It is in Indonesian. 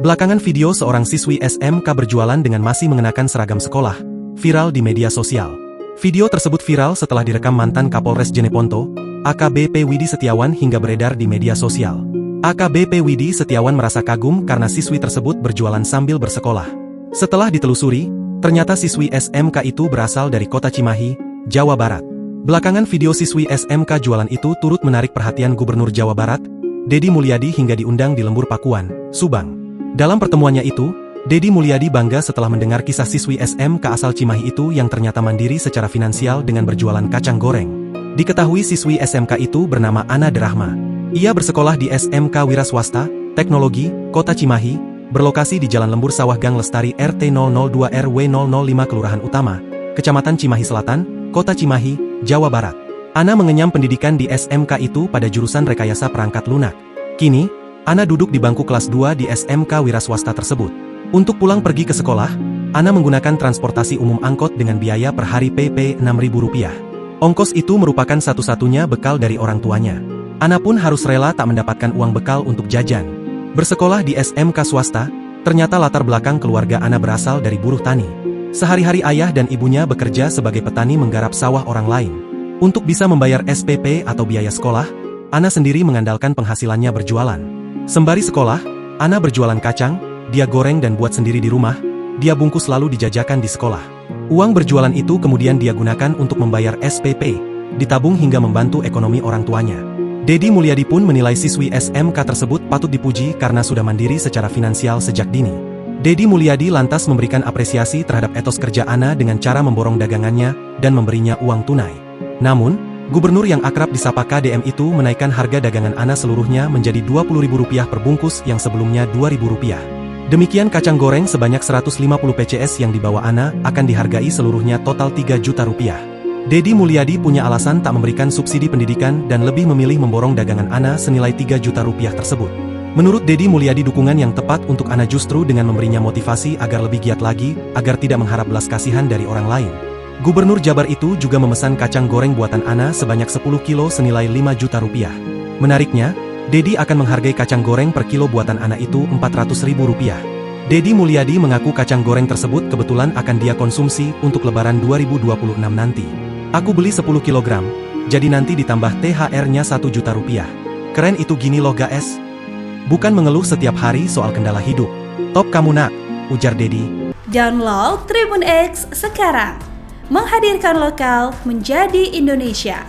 Belakangan video seorang siswi SMK berjualan dengan masih mengenakan seragam sekolah, viral di media sosial. Video tersebut viral setelah direkam mantan Kapolres Jeneponto, AKBP Widi Setiawan hingga beredar di media sosial. AKBP Widi Setiawan merasa kagum karena siswi tersebut berjualan sambil bersekolah. Setelah ditelusuri, ternyata siswi SMK itu berasal dari kota Cimahi, Jawa Barat. Belakangan video siswi SMK jualan itu turut menarik perhatian Gubernur Jawa Barat, Deddy Mulyadi hingga diundang di Lembur Pakuan, Subang. Dalam pertemuannya itu, Deddy Mulyadi bangga setelah mendengar kisah siswi SMK asal Cimahi itu yang ternyata mandiri secara finansial dengan berjualan kacang goreng. Diketahui siswi SMK itu bernama Ana Derahma. Ia bersekolah di SMK Wira Swasta, Teknologi, Kota Cimahi, berlokasi di Jalan Lembur Sawah Gang Lestari RT 002 RW 005 Kelurahan Utama, Kecamatan Cimahi Selatan, Kota Cimahi, Jawa Barat. Ana mengenyam pendidikan di SMK itu pada jurusan Rekayasa Perangkat Lunak. Kini, Ana duduk di bangku kelas 2 di SMK Wira Swasta tersebut. Untuk pulang pergi ke sekolah, Ana menggunakan transportasi umum angkot dengan biaya per hari Pp Rp6.000. Ongkos itu merupakan satu-satunya bekal dari orang tuanya. Ana pun harus rela tak mendapatkan uang bekal untuk jajan. Bersekolah di SMK swasta, ternyata latar belakang keluarga Ana berasal dari buruh tani. Sehari-hari ayah dan ibunya bekerja sebagai petani menggarap sawah orang lain. Untuk bisa membayar SPP atau biaya sekolah, Ana sendiri mengandalkan penghasilannya berjualan. Sembari sekolah, Ana berjualan kacang, dia goreng dan buat sendiri di rumah, dia bungkus lalu dijajakan di sekolah. Uang berjualan itu kemudian dia gunakan untuk membayar SPP, ditabung hingga membantu ekonomi orang tuanya. Deddy Mulyadi pun menilai siswi SMK tersebut patut dipuji karena sudah mandiri secara finansial sejak dini. Deddy Mulyadi lantas memberikan apresiasi terhadap etos kerja Ana dengan cara memborong dagangannya dan memberinya uang tunai. Namun, Gubernur yang akrab disapa KDM itu menaikkan harga dagangan Ana seluruhnya menjadi Rp20.000 per bungkus yang sebelumnya Rp2.000. Demikian kacang goreng sebanyak 150 PCS yang dibawa Ana akan dihargai seluruhnya total Rp3 juta. Deddy Mulyadi punya alasan tak memberikan subsidi pendidikan dan lebih memilih memborong dagangan Ana senilai Rp3 juta tersebut. Menurut Deddy Mulyadi dukungan yang tepat untuk Ana justru dengan memberinya motivasi agar lebih giat lagi, agar tidak mengharap belas kasihan dari orang lain. Gubernur Jabar itu juga memesan kacang goreng buatan Ana sebanyak 10 kilo senilai Rp5 juta. Menariknya, Deddy akan menghargai kacang goreng per kilo buatan Ana itu Rp400.000. Deddy Mulyadi mengaku kacang goreng tersebut kebetulan akan dia konsumsi untuk Lebaran 2026 nanti. Aku beli 10 kg, jadi nanti ditambah THR-nya Rp1 juta. Keren itu gini loh guys. Bukan mengeluh setiap hari soal kendala hidup. Top kamu nak, ujar Deddy. Download Tribun X sekarang. Menghadirkan lokal menjadi Indonesia.